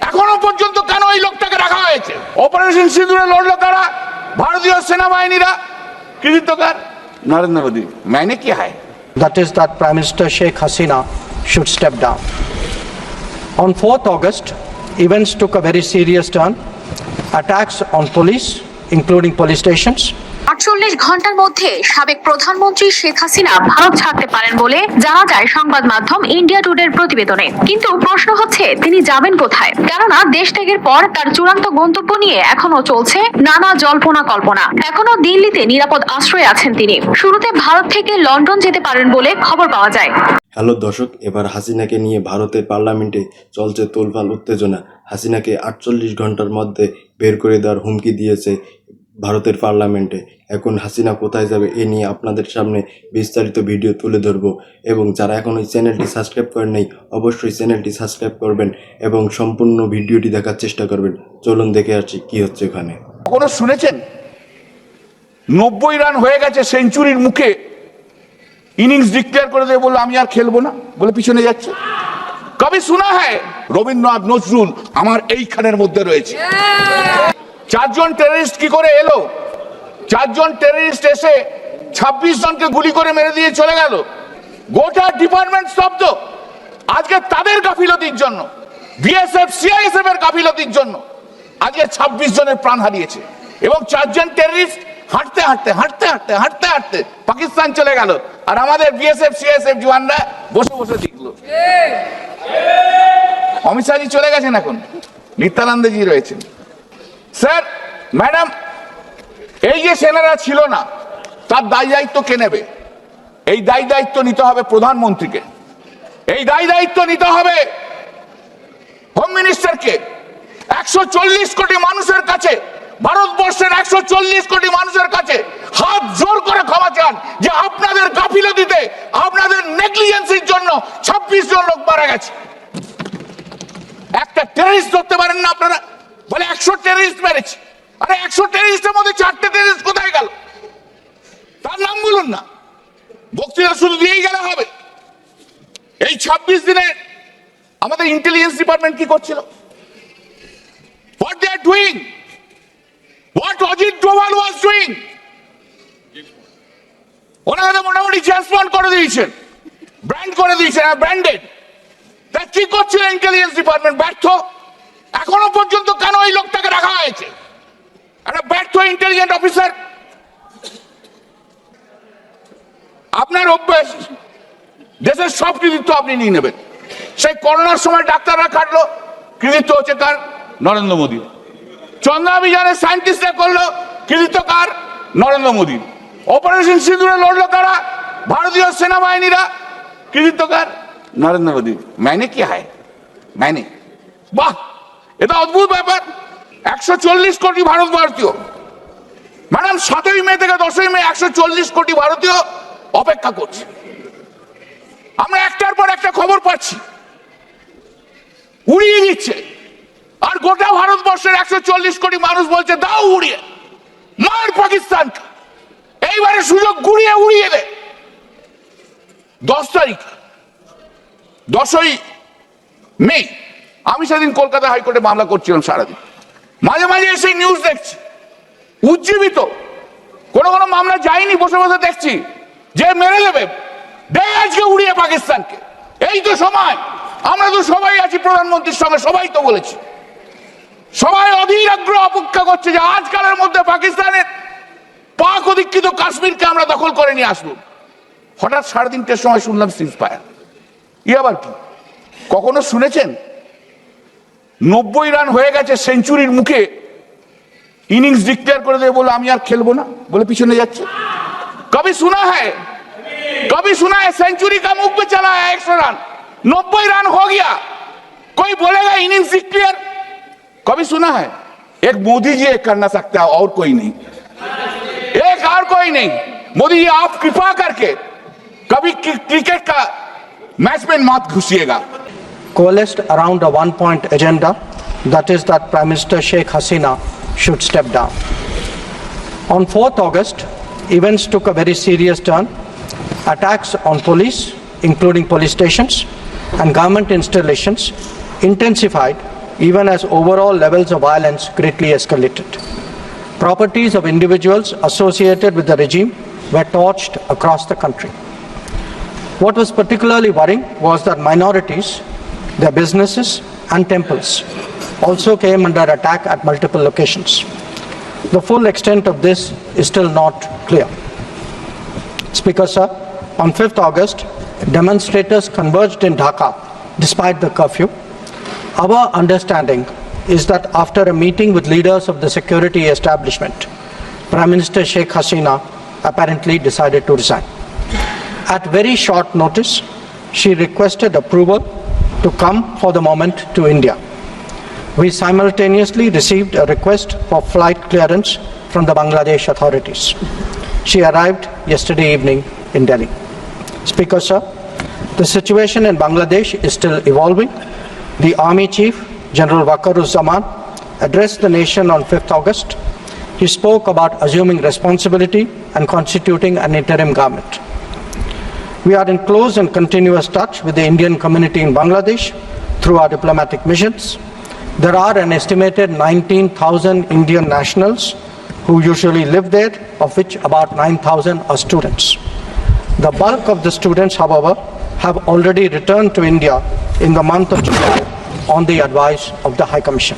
এখনো পর্যন্ত কেন এই লোকটাকে রাখা হয়েছে? অপারেশন সিঁদুরে লড়লো কারা? ভারতীয় সেনাবাহিনীরা। কৃতিত্বকার নরেন্দ্র মোদী। মাইনে কি হয়? That is that Prime Minister Sheikh Hasina should step down. On 4th August, events took a very serious turn. Attacks on police, including police stations, 48 ঘন্টার মধ্যে সাবেক প্রধানমন্ত্রী শেখ হাসিনা ভারত ছাড়তে পারেন বলে জানা যায় সংবাদ মাধ্যম ইন্ডিয়া টুডের প্রতিবেদনে। কিন্তু প্রশ্ন হচ্ছে তিনি যাবেন কোথায়? কেননা দেশ ত্যাগের পর তার চূড়ান্ত গন্তব্য নিয়ে এখনো চলছে নানা জল্পনা কল্পনা। এখনো দিল্লিতে নিরাপদ আশ্রয়ে আছেন তিনি। শুরুতে ভারত থেকে লন্ডন যেতে পারেন বলে খবর পাওয়া যায়। হ্যালো দর্শক, এবার হাসিনাকে নিয়ে ভারতের পার্লামেন্টে চলছে তোলপাল উত্তেজনা। হাসিনাকে 48 ঘন্টার মধ্যে বের করে দেওয়ার হুমকি দিয়েছে ভারতের পার্লামেন্টে। এখন হাসিনা কোথায় যাবে এ নিয়ে আপনাদের সামনে বিস্তারিত ভিডিও তুলে ধরবো। এবং যারা এখন এই চ্যানেলটি সাবস্ক্রাইব করেন নাই, অবশ্যই চ্যানেলটি সাবস্ক্রাইব করবেন এবং সম্পূর্ণ ভিডিওটি দেখার চেষ্টা করবেন। চলুন দেখে আসি কি হচ্ছে এখানে। কখনো শুনেছেন 90 রান হয়ে গেছে, সেঞ্চুরির মুখে ইনিংস ডিক্লেয়ার করে দিয়ে বললো আমি আর খেলবো না বলে পিছনে যাচ্ছে? কবি শোনা হয়? রবীন্দ্রনাথ নজরুল আমার এইখানের মধ্যে রয়েছে। 4 জন টেররিস্ট কি করে এলো? 4 জন টেররিস্ট এসে 26 জনকে গুলি করে মেরে দিয়ে চলে গেল। গোটা ডিপার্টমেন্ট স্তব্ধ। আজকে তাদের গাফিলতির জন্য, বিএসএফ সিআইএসএফ এর গাফিলতির জন্য আজকে 26 জনের প্রাণ হারিয়েছে। এবং 4 জন টেররিস্ট হাঁটতে হাঁটতে হাঁটতে হাঁটতে হাঁটতে হাঁটতে পাকিস্তান চলে গেল, আর আমাদের বিএসএফ সিআইএসএফ জওয়ানরা বসে বসে দেখলো। অমিত শাহজি চলে গেছেন, এখন নিত্যানন্দজি রয়েছেন। স্যার, ম্যাডাম, এই যে সেনারা ছিল না, তার দায় দায়িত্ব কে নেবে? এই দায় দায়িত্ব নিতে হবে প্রধানমন্ত্রীকে, এই দায় দায়িত্ব নিতে হবে হোম মিনিস্টারকে। 140 কোটি মানুষের কাছে, ভারতবর্ষের 140 কোটি মানুষের কাছে হাত জোর করে ক্ষমা চান যে আপনাদের গাফিলতিতে, আপনাদের নেগলিজেন্সির জন্য 26 জন লোক মারা গেছে। একটা টেররিস্ট ধরতে পারেন না আপনারা? বলে 100 টেররিস্ট মেরেছে। আরে 100 টেররিস্টের মধ্যে 4টে টেররিস্ট কোথায় গেল? তার নাম বলুন না, বক্তৃতা শুধু দিয়েই গেলে হবে। এই 26 দিনে আমাদের ইন্টেলিজেন্স ডিপার্টমেন্ট কি করছিল? What they are doing? What Ajit Doval was doing? ওনাকে মোটামুটি ট্রান্সপ্লান্ট করে দিয়েছেন, ব্র্যান্ড করে দিয়েছেন, ব্র্যান্ডেড। তা কি করছিল ইন্টেলিজেন্স ডিপার্টমেন্ট? ব্যর্থ। এখনো পর্যন্ত কেন এই লোকটাকে রাখা হয়েছে? একটা ব্যর্থ ইন্টেলিজেন্ট অফিসার। আপনার অভ্যাস দেশের সব কৃতিত্ব আপনি নিয়ে নেবেন। সেই করোনার সময় ডাক্তাররা কাটলো, কৃতিত্ব হচ্ছে কার? নরেন্দ্র মোদী। চন্দ্রাভিযানের সায়েন্টিস্টরা করলো, কৃতিত্ব কার? নরেন্দ্র মোদী। অপারেশন সিঁদুরে লড়লো কারা? ভারতীয় সেনাবাহিনীরা। কৃতিত্ব কার? নরেন্দ্র মোদী। মাইনে কি হয়? মাইনে, বাহ, এটা অদ্ভুত ব্যাপার। 140 কোটি ভারতবর্ষীয়, ম্যাডাম 7ই মে থেকে 10ই মে 140 কোটি ভারতীয় অপেক্ষা করছে। আমরা একটার পর একটা খবর পাচ্ছি, উড়িয়ে দিচ্ছে। আর গোটা ভারতবর্ষের 140 কোটি মানুষ বলছে দাও উড়িয়ে, মার পাকিস্তানকে, এইবারে সুযোগ গুড়িয়ে উড়িয়ে দে। 10 তারিখ 10ই মে আমি সেদিন কলকাতা হাইকোর্টে মামলা করছিলাম সারাদিন। মাঝে মাঝে এসে নিউজ দেখছি, উজ্জীবিত কোনো কোনো মামলা যায়নি, বসে বসে দেখছি যে মেরে দেবে, দে আজকে উড়িয়ে পাকিস্তানকে। এই তো সময়, আমরা তো সবাই আছি প্রধানমন্ত্রীর সঙ্গে, সবাই তো বলেছি, সবাই অধীর আগ্রহ অপেক্ষা করছে যে আজকালের মধ্যে পাকিস্তানের পাক অধিকৃত কাশ্মীরকে আমরা দখল করে নিয়ে আসবো। হঠাৎ 3:30টার সময় শুনলাম সিজ ফায়ার। ই আবার কি? কখনো শুনেছেন 90 রান হয়ে গেছে, সেঞ্চুরির মুখে ইনিংস ডিক্লেয়ার করে দিয়ে বললো আমি আর খেলবো না বলে পিছনে যাচ্ছে? কবি শোনা হয়? कभी सुना है सेंचुरी का मुख पे चला है 100 रन, 90 रन हो गया, कोई बोलेगा इनिंग्स डिक्लेयर? कभी सुना है? एक मोदी जी एक करना सकता है और कोई नहीं, एक और कोई नहीं। मोदी जी आप कृपा करके कभी क्रिकेट का मैच में मत घुसिएगा। coalesced around a one-point agenda, that is that Prime Minister Sheikh Hasina should step down. On 4th August, events took a very serious turn. Attacks on police, including police stations, and government installations intensified even as overall levels of violence greatly escalated. Properties of individuals associated with the regime were torched across the country. What was particularly worrying was that minorities, their businesses and temples also came under attack at multiple locations. The full extent of this is still not clear. Speaker, sir, on 5th August, demonstrators converged in Dhaka despite the curfew. Our understanding is that after a meeting with leaders of the security establishment, Prime Minister Sheikh Hasina apparently decided to resign. At very short notice, she requested approval to come for the moment to India. We simultaneously received a request for flight clearance from the Bangladesh authorities. She arrived yesterday evening in Delhi. Speaker, sir, the situation in Bangladesh is still evolving. The Army Chief, General Waqaruzzaman, addressed the nation on 5th August. He spoke about assuming responsibility and constituting an interim government. We are in close and continuous touch with the Indian community in Bangladesh through our diplomatic missions. There are an estimated 19,000 Indian nationals who usually live there, of which about 9,000 are students. The bulk of the students, however, have already returned to India in the month of July on the advice of the High Commission.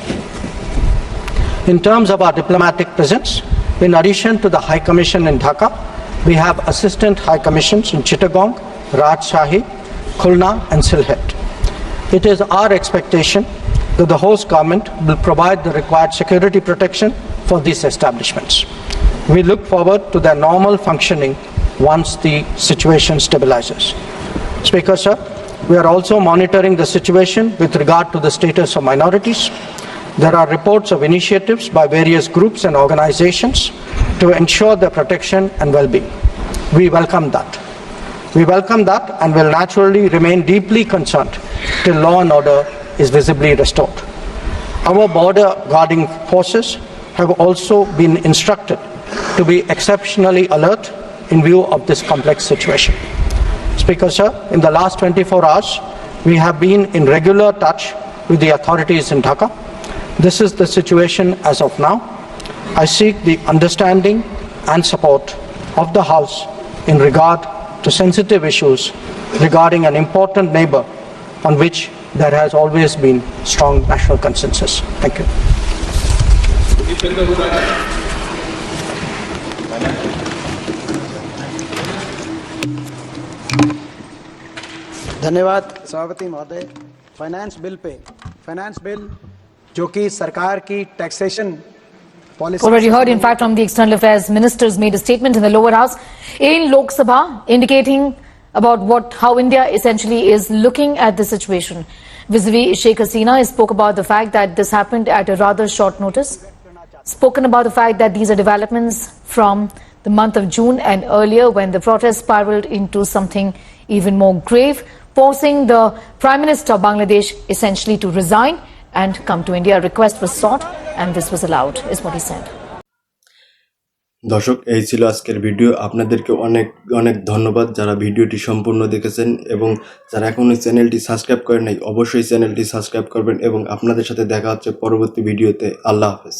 In terms of our diplomatic presence, in addition to the High Commission in Dhaka, we have assistant High Commissions in Chittagong, Rajshahi, Khulna and Sylhet. It is our expectation that the host government will provide the required security protection for these establishments. We look forward to their normal functioning once the situation stabilizes. Speaker, sir, we are also monitoring the situation with regard to the status of minorities. There are reports of initiatives by various groups and organizations to ensure their protection and well-being. We welcome that. We welcome that and will naturally remain deeply concerned till law and order is visibly restored. Our border guarding forces have also been instructed to be exceptionally alert in view of this complex situation. Speaker, sir, in the last 24 hours, we have been in regular touch with the authorities in Dhaka. This is the situation as of now. I seek the understanding and support of the House in regard to sensitive issues regarding an important neighbor on which there has always been strong national consensus. Thank you. धन्यवाद सभापति महोदय। Finance bill जो कि सरकार की taxation policy already heard, in fact, from the External Affairs Ministers made a statement in the lower house in Lok Sabha indicating about how India essentially is looking at the situation. Vis-a-vis Sheikh Hasina, he spoke about the fact that this happened at a rather short notice, spoken about the fact that these are developments from the month of June and earlier when the protest spiraled into something even more grave, forcing the Prime Minister of Bangladesh essentially to resign and come to India. A request was sought and this was allowed, is what he said. দর্শক, এই ছিল আজকের video. আপনাদেরকে অনেক অনেক ধন্যবাদ যারা ভিডিওটি সম্পূর্ণ দেখেছেন এবং যারা এখনো চ্যানেলটি সাবস্ক্রাইব করেন নাই অবশ্যই চ্যানেলটি সাবস্ক্রাইব করবেন এবং আপনাদের সাথে দেখা হচ্ছে পরবর্তী ভিডিওতে। আল্লাহ হাফেজ।